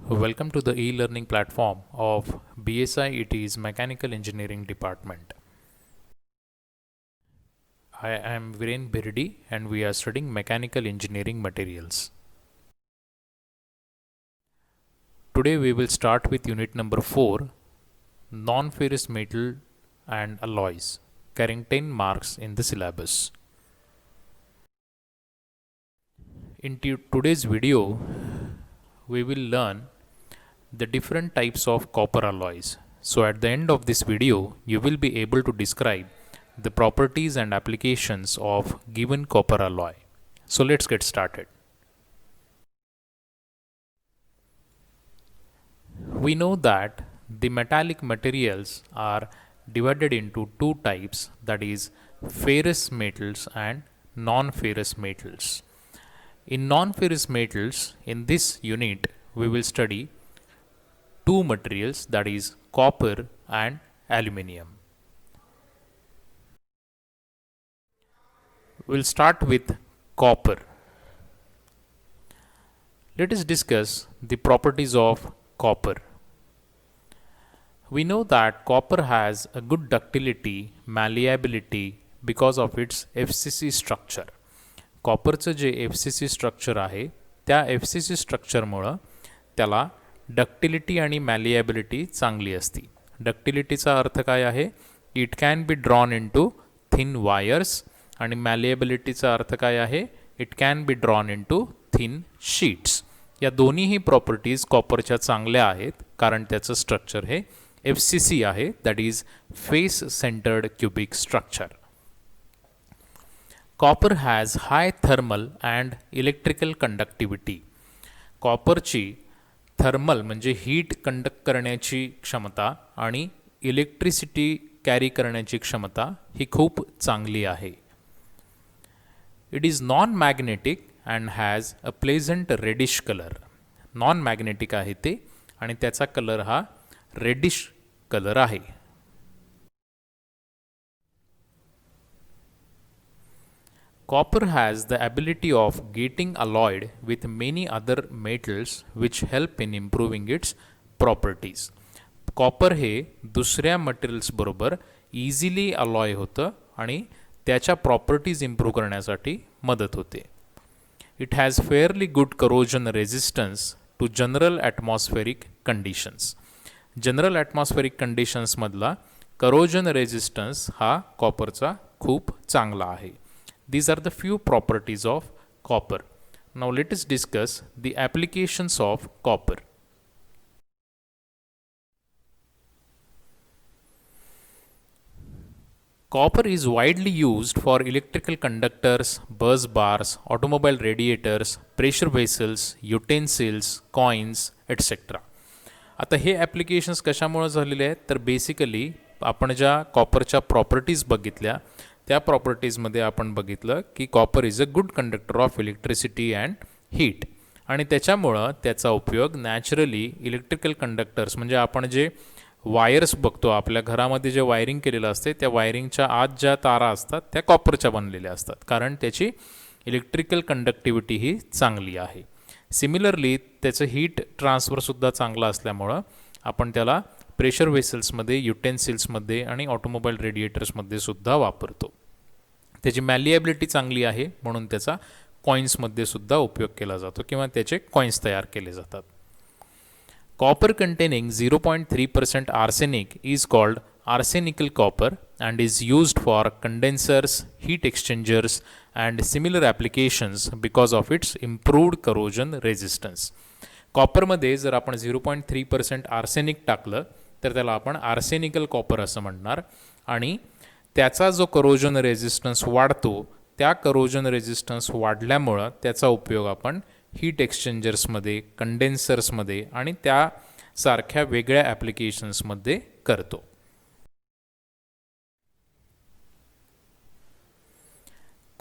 Welcome to the e-learning platform of BSI ET's Mechanical Engineering Department. I am Viren Birdi and we are studying Mechanical Engineering Materials. Today we will start with unit number 4, Non-ferrous Metal and Alloys, carrying 10 marks in the syllabus. In today's video, we will learn the different types of copper alloys. So at the end of this video, you will be able to describe the properties and applications of given copper alloy. So let's get started. We know that the metallic materials are divided into two types, that is ferrous metals and non-ferrous metals. In non-ferrous metals, in this unit, we will study two materials, that is copper and aluminium. We'll start with copper. Let us discuss the properties of copper. We know that copper has a good ductility, malleability because of its FCC structure. कॉपरचं जे FCC structure आहे त्या FCC स्ट्रक्चरमुळं त्याला ductility आणि मॅलिएबिलिटी चांगली असते. डक्टिलिटीचा अर्थ काय आहे? It can be drawn into thin wires आणि मॅलिएबिलिटीचा अर्थ काय आहे? It can be drawn into thin sheets. या दोन्हीही प्रॉपर्टीज कॉपरच्या चांगल्या आहेत कारण त्याचं स्ट्रक्चर हे FCC आहे, that is face centred cubic structure. Copper has high thermal and electrical conductivity. कॉपरची थर्मल म्हणजे हीट कंडक्ट करण्याची क्षमता आणि इलेक्ट्रिसिटी कॅरी करण्याची क्षमता ही खूप चांगली आहे. It is non magnetic and has a pleasant reddish colour. Non magnetic आहे ते आणि त्याचा कलर हा रेडिश कलर आहे. Copper has the ability of getting alloyed with many other metals which help in improving its properties. Copper हे दुसऱ्या materials बरोबर easily alloy होतं आणि त्याच्या प्रॉपर्टीज इम्प्रूव्ह करण्यासाठी मदत होते. It has fairly good corrosion resistance to general atmospheric conditions. General atmospheric कंडिशन्समधला करोजन रेझिस्टन्स हा कॉपरचा खूप चांगला आहे. These are the few properties of copper. Now let us discuss the applications of copper. Copper is widely used for electrical conductors, bus bars, automobile radiators, pressure vessels, utensils, coins, etc. आता हे applications कशामुळे झालेले आहेत तर basically आपण ज्या कॉपरच्या properties बघितल्या त्या प्रॉपर्टीजमध्ये आपण बघितलं की copper is a good conductor of electricity and heat आणि त्याच्यामुळं त्याचा उपयोग नॅचरली इलेक्ट्रिकल कंडक्टर्स म्हणजे आपण जे वायर्स बघतो आपल्या घरामध्ये जे वायरिंग केलेलं असते त्या वायरिंगच्या आत ज्या तारा असतात त्या कॉपरच्या बनलेल्या असतात कारण त्याची इलेक्ट्रिकल कंडक्टिव्हिटी ही चांगली आहे. सिमिलरली त्याचं हीट ट्रान्सफरसुद्धा चांगलं असल्यामुळं आपण त्याला प्रेशर वेसल्समध्ये, युटेन्सिल्समध्ये आणि ऑटोमोबाईल रेडिएटर्समध्ये सुद्धा वापरतो. त्याची मॅलिएबिलिटी चांगली आहे म्हणून त्याचा कॉईन्समध्ये सुद्धा उपयोग केला जातो किंवा त्याचे कॉईन्स तयार केले जातात. Copper containing 0.3% arsenic is called arsenical copper and is used for condensers, heat exchangers and similar applications because of its improved corrosion resistance. कॉपरमध्ये जर आपण 0.3% आर्सेनिक टाकलं तर त्याला आपण आर्सेनिकल कॉपर असं म्हणणार आणि त्याचा जो करोजन रेझिस्टन्स वाढतो त्या करोजन रेझिस्टन्स वाढल्यामुळं त्याचा उपयोग आपण हीट एक्सचेंजर्समध्ये, कंडेन्सर्समध्ये आणि त्यासारख्या वेगळ्या ॲप्लिकेशन्समध्ये करतो.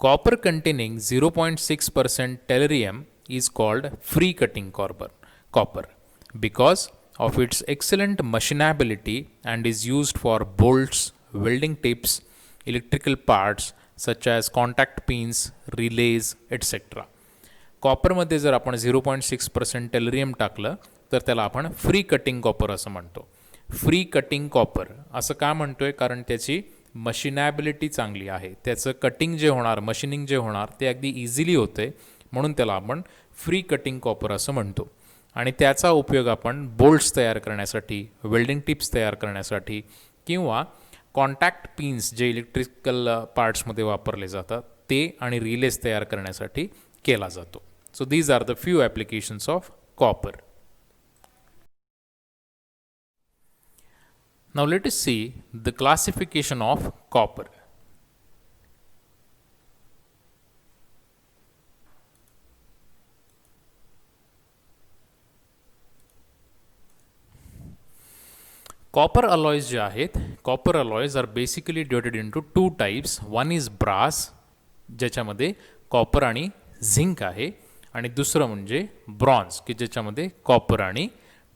Copper containing 0.6% tellurium is called free cutting copper because of its excellent machinability and is used for bolts, welding tips, electrical parts such as contact pins, relays, etc. कॉपरमध्ये जर आपण 0.6% टेलरियम टाकलं तर त्याला आपण फ्री कटिंग कॉपर असं म्हणतो. Free cutting copper असं का म्हणतोय, कारण त्याची मशिनॅबिलिटी चांगली आहे, त्याचं कटिंग जे होणार, मशिनिंग जे होणार ते अगदी इझिली होते, म्हणून त्याला आपण फ्री कटिंग कॉपर असं म्हणतो. आणि त्याचा उपयोग आपण बोल्ट्स तयार करण्यासाठी, वेल्डिंग टिप्स तयार करण्यासाठी किंवा कॉन्टॅक्ट पिन्स जे इलेक्ट्रिकल पार्ट्समध्ये वापरले जातात ते आणि रिलेज तयार करण्यासाठी केला जातो. So these are the few applications of copper. Now let us see the classification of copper. Copper alloys जे आहेत, copper alloys are basically divided into two types. One is brass, ज्याच्यामध्ये कॉपर आणि zinc आहे, आणि दुसरं म्हणजे bronze की ज्याच्यामध्ये कॉपर आणि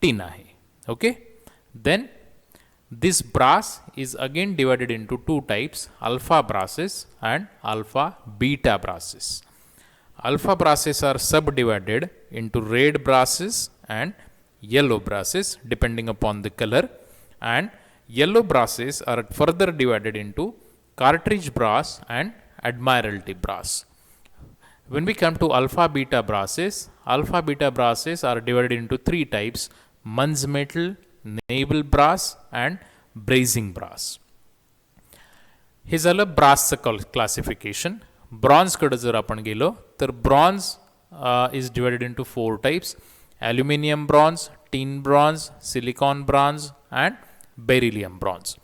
टिन आहे. Okay, then this brass is again divided into two types, alpha brasses and alpha beta brasses. Alpha brasses are subdivided into red brasses and yellow brasses depending upon the color, and yellow brasses are further divided into cartridge brass and admiralty brass. When we come to alpha beta brasses are divided into three types: Munsmetal, naval brass and brazing brass. हे झालं ब्रासचं classification. ब्रॉन्झकडं जर आपण गेलो तर bronze is divided into four types: aluminium bronze, tin bronze, silicon bronze and beryllium bronze.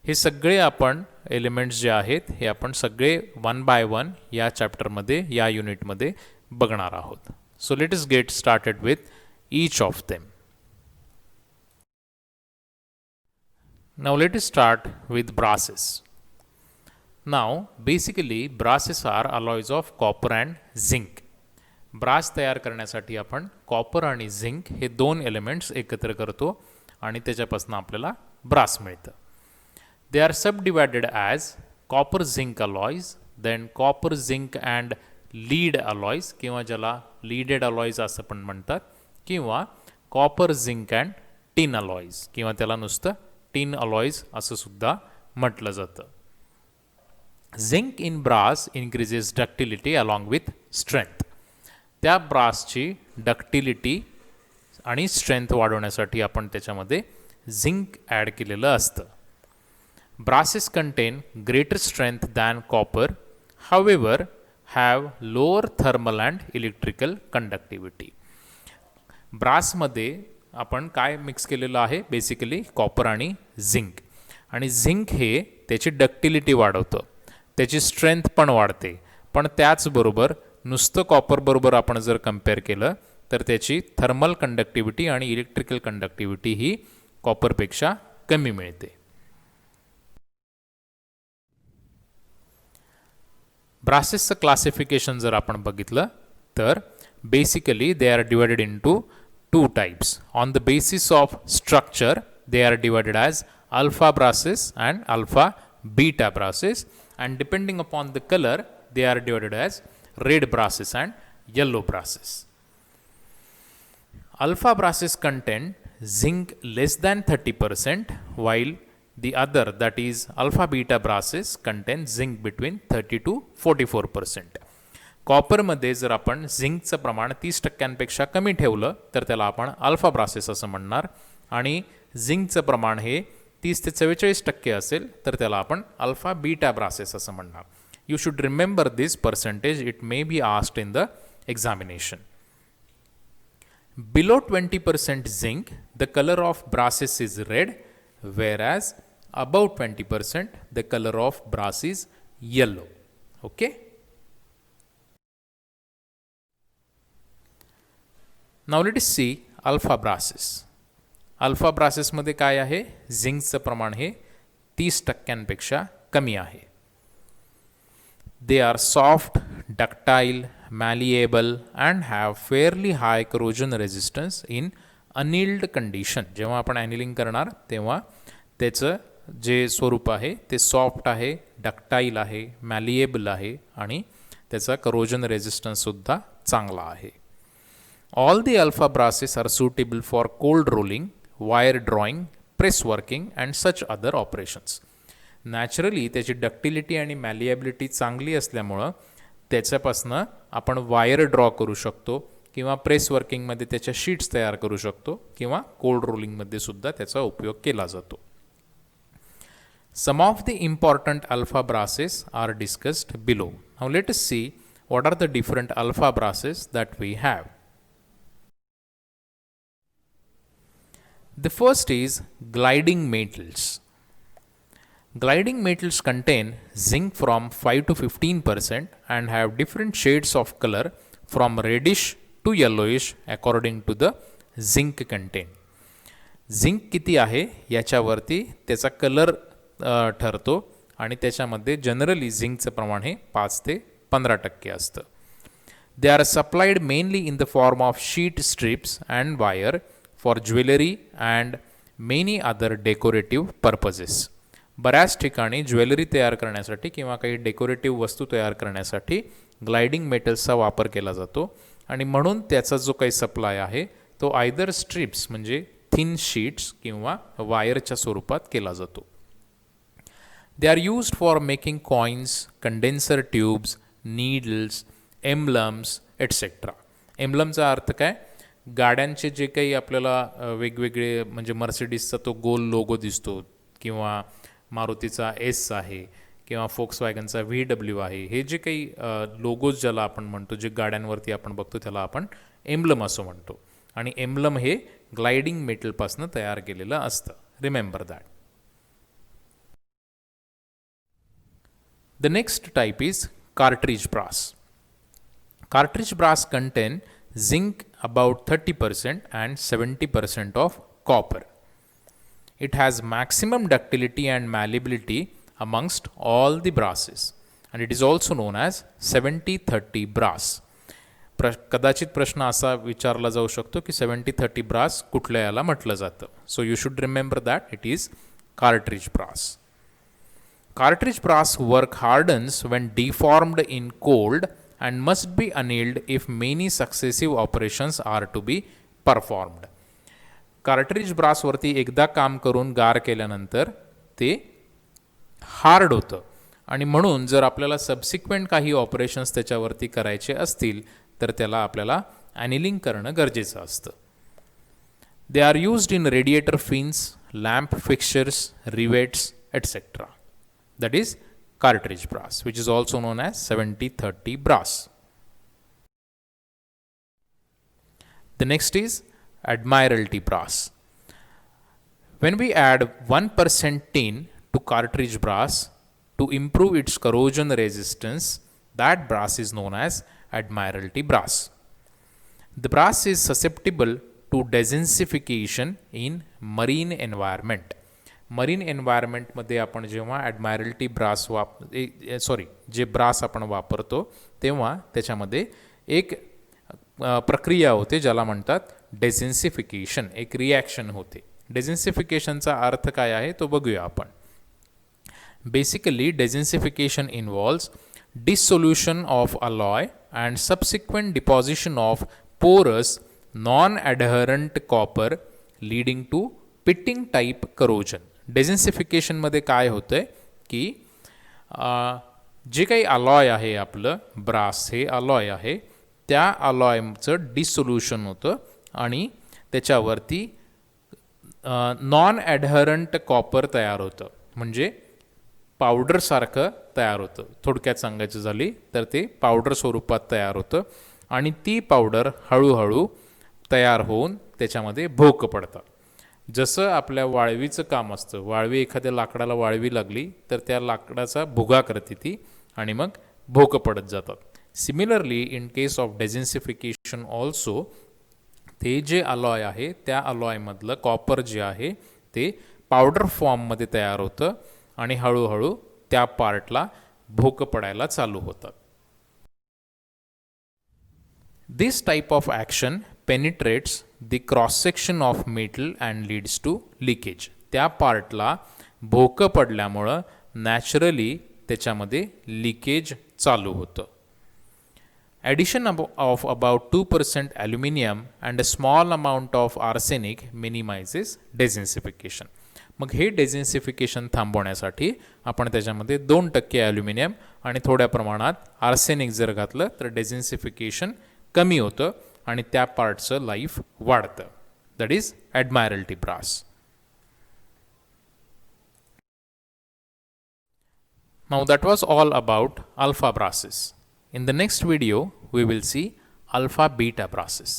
हे सगळे आपण एलिमेंट्स जे आहेत हे आपण सगळे वन बाय वन या चॅप्टरमध्ये, या युनिटमध्ये बघणार आहोत. So let us get started with each of them. Now let us start with brasses. Now basically brasses are alloys of copper and zinc. Brass तयार करण्यासाठी आपण कॉपर आणि झिंक हे दोन एलिमेंट्स एकत्र करतो आणि त्याच्यापासून आपल्याला ब्रास मिळतं. They are subdivided as copper zinc alloys, then copper zinc and lead alloys किंवा ज्याला लीडेड अलॉयज असं पण म्हणतात, किंवा copper zinc and tin alloys किंवा त्याला नुसतं टिन अलॉयज असं सुद्धा म्हटलं जातं. Zinc in brass increases ductility along with strength. त्या ब्रासची डक्टिलिटी आणि स्ट्रेंथ वाढवण्यासाठी आपण त्याच्यामध्ये झिंक ॲड केलेलं असतं. Brasses contain greater strength than copper, however have lower thermal and electrical conductivity. ब्रासमध्ये आपण काय मिक्स केलेलं आहे, बेसिकली कॉपर आणि झिंक. आणि झिंक हे त्याची डक्टिलिटी वाढवतं, त्याची स्ट्रेंथ पण वाढते, पण त्याचबरोबर नुसतं कॉपरबरोबर आपण जर कम्पेअर केलं तर त्याची थर्मल कंडक्टिव्हिटी आणि इलेक्ट्रिकल कंडक्टिव्हिटी ही कॉपरपेक्षा कमी मिळते. ब्रासेसचं क्लासिफिकेशन जर आपण बघितलं तर basically they are divided into two types. On the basis of structure, they are divided as alpha brasses and alpha beta brasses, and depending upon the color, they are divided as red brasses and yellow brasses. Alpha brasses contain zinc less than 30%, while the other, that is alpha beta brasses, contain zinc between 30 to 44%. कॉपरमध्ये जर आपण झिंकचं प्रमाण 30% कमी ठेवलं तर त्याला आपण alpha braces असं म्हणणार, आणि झिंकचं प्रमाण हे 30 ते 44% असेल तर त्याला आपण अल्फा बीटा ब्रासेस असं म्हणणार. You should remember this percentage, it may be asked in the examination. Below 20% zinc the colour of braces is red, whereas above 20% the color of brass is yellow. Okay. Now let us see alpha brasses. Alpha ब्रासेसमध्ये काय आहे, झिंकचं प्रमाण हे 30% कमी आहे. They are soft, ductile, malleable and have fairly high corrosion resistance in annealed condition. जेव्हा आपण ॲनिलिंग करणार तेव्हा त्याचं जे स्वरूप आहे ते सॉफ्ट आहे, डक्टाईल आहे, मॅलिएबल आहे आणि त्याचा करोजन रेजिस्टन्ससुद्धा चांगला आहे. All the alpha brasses are suitable for cold rolling, wire drawing, press working and such other operations. Naturally त्याची डक्टिलिटी आणि मॅलिएबिलिटी चांगली असल्यामुळं त्याच्यापासनं आपण वायर ड्रॉ करू शकतो किंवा प्रेस वर्किंगमध्ये त्याच्या शीट्स तयार करू शकतो किंवा कोल्ड रोलिंगमध्ये सुद्धा त्याचा उपयोग केला जातो. Some of the important alpha brasses are discussed below. Now let us see what are the different alpha brasses that we have. The first is gliding metals. Gliding metals contain zinc from 5 to 15% and have different shades of color from reddish to yellowish according to the zinc content. Zinc किती आहे याच्यावरती त्याचा colour ठरतो आणि त्याच्यामध्ये generally झिंकचं प्रमाण हे 5 ते 15% असतं. They are supplied mainly in the form of sheet strips and wire for jewellery and many other decorative purposes. बऱ्याच ठिकाणी ज्वेलरी तयार करण्यासाठी किंवा काही डेकोरेटिव्ह वस्तू तयार करण्यासाठी ग्लायडिंग मेटल्सचा वापर केला जातो आणि म्हणून त्याचा जो काही सप्लाय आहे तो आयदर स्ट्रिप्स म्हणजे थिन शीट्स किंवा वायरच्या स्वरूपात केला जातो. They are used for making coins, condenser tubes, needles, emblems etcetera. एम्ब्लमचा अर्थ काय? गाड्यांचे जे काही आपल्याला वेगवेगळे म्हणजे मर्सिडीजचा तो गोल लोगो दिसतो किंवा मारुतीचा एस आहे किंवा फोक्सवॅगनचा VW आहे, हे जे काही लोगोज ज्याला आपण म्हणतो, जे गाड्यांवरती आपण बघतो त्याला आपण एम्ब्लम असं म्हणतो आणि एम्ब्लम हे ग्लायडिंग मेटलपासून तयार केलेलं असतं. Remember that. The next type is cartridge brass. Cartridge brass contain zinc about 30% and 70% of copper. It has maximum ductility and malleability amongst all the brasses and it is also known as 70-30 brass. कदाचित प्रश्न असा विचारला जाऊ शकतो की 70-30 brass कुठल्या याला म्हटलं जातं. So you should remember that it is cartridge brass. Cartridge brass work hardens when deformed in cold and must be annealed if many successive operations are to be performed. Cartridge ब्रासवरती एकदा काम करून गार केल्यानंतर ते हार्ड होतं आणि म्हणून जर आपल्याला सबसिक्वेंट काही ऑपरेशन्स त्याच्यावरती करायचे असतील तर त्याला आपल्याला ॲनिलिंग करणं गरजेचं असतं. दे are used in radiator fins, lamp fixtures, rivets etcetera. That is cartridge brass, which is also known as 70-30 brass. The next is Admiralty brass. When we add 1% tin to cartridge brass to improve its corrosion resistance, that brass is known as Admiralty brass. The brass is susceptible to desensification in marine environment. Marine एन्व्हायरमेंटमध्ये आपण जेव्हा ॲडमायरल्टी brass जे brass आपण वापरतो तेव्हा त्याच्यामध्ये एक प्रक्रिया होते ज्याला म्हणतात डेझेन्सिफिकेशन. एक रिॲक्शन होते. डेझेन्सिफिकेशनचा अर्थ काय आहे तो बघूया आपण. Basically dezincification involves dissolution of alloy and subsequent deposition of porous non adherent copper leading to pitting type corrosion. डेझेन्सिफिकेशनमध्ये काय होतं आहे की जे काही अलॉय आहे आपलं ब्रास हे अलॉय आहे त्या अलॉयचं डिसोल्युशन होतं आणि त्याच्यावरती नॉन ॲडहरंट कॉपर तयार होतं म्हणजे पावडरसारखं तयार होतं. थोडक्यात सांगायचं झाली तर ते पावडर स्वरूपात तयार होतं आणि ती पावडर हळूहळू तयार होऊन त्याच्यामध्ये भोक पडतात. जसं आपल्या वाळवीचं काम असतं, वाळवी एखाद्या लाकडाला वाळवी लागली तर त्या लाकडाचा भुगा करते ती आणि मग भोकं पडत जातात. Similarly in case of dezincification also ते जे अलॉय आहे त्या अलॉयमधलं कॉपर जे आहे ते पावडर फॉर्ममध्ये तयार होतं आणि हळूहळू त्या पार्टला भोकं पडायला चालू होतात. This type of action penetrates the cross section of metal and leads to leakage. त्या पार्टला भोकं पडल्यामुळं नॅचरली त्याच्यामध्ये लिकेज चालू होतं. Addition of about 2% aluminium and a small amount of arsenic minimizes डेझिन्सिफिकेशन. मग हे डेझिन्सिफिकेशन थांबवण्यासाठी आपण त्याच्यामध्ये 2% ॲल्युमिनियम आणि थोड्या प्रमाणात आर्सेनिक जर घातलं तर डेझिन्सिफिकेशन कमी होतं आणि त्या पार्टचं लाईफ वाढतं. That is admiralty brass. Now that was all about alpha brasses. In the next video, we will see alpha beta brasses.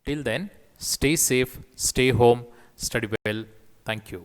Till then, stay safe, stay home, study well. Thank you.